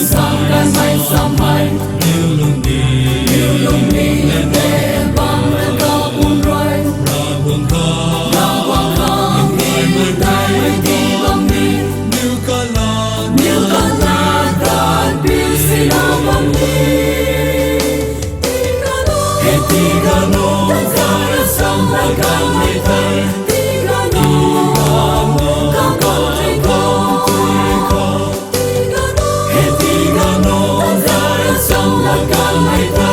Sangkan mai samai Yêu lung đi Để băng lên cao buồn rồi Ra quang khó Nhìn tay đi băng đi Như ca la Dan bil sila băng đi Tigano Cara sampai kami tay Tigano Cara sampai kami tay